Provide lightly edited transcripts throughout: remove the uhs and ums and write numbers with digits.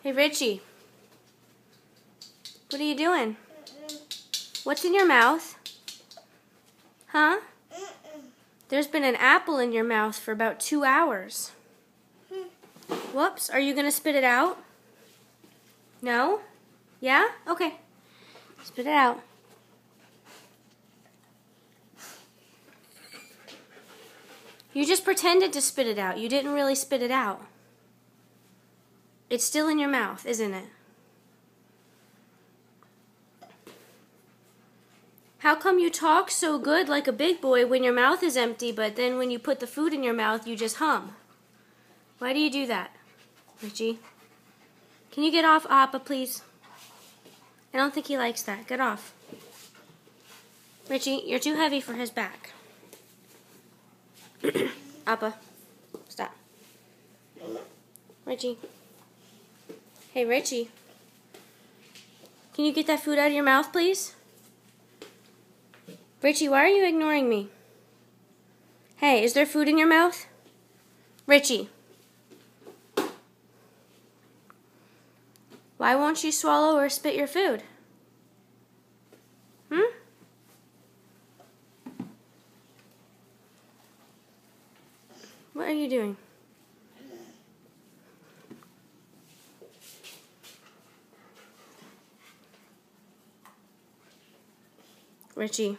Hey, Richie. What are you doing? What's in your mouth? Huh? There's been an apple in your mouth for about 2 hours. Whoops. Are you going to spit it out? No? Yeah? Okay. Spit it out. You just pretended to spit it out. You didn't really spit it out. It's still in your mouth, isn't it? How come you talk so good like a big boy when your mouth is empty, but then when you put the food in your mouth, you just hum? Why do you do that, Richie? Can you get off Appa, please? I don't think he likes that. Get off. Richie, you're too heavy for his back. Appa, stop. Richie. Hey, Richie. Can you get that food out of your mouth, please? Richie, why are you ignoring me? Hey, is there food in your mouth? Richie. Why won't you swallow or spit your food? What are you doing? Richie.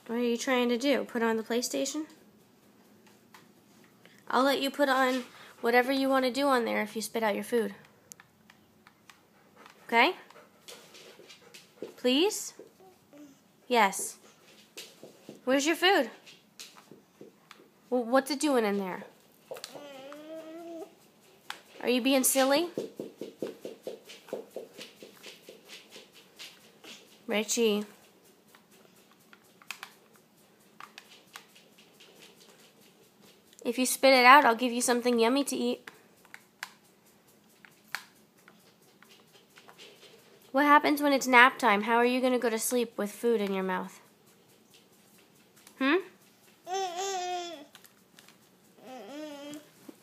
What are you trying to do? Put on the PlayStation? I'll let you put on whatever you want to do on there if you spit out your food. Okay? Please? Yes. Where's your food? Well, what's it doing in there? Are you being silly? Richie. If you spit it out, I'll give you something yummy to eat. What happens when it's nap time? How are you going to go to sleep with food in your mouth?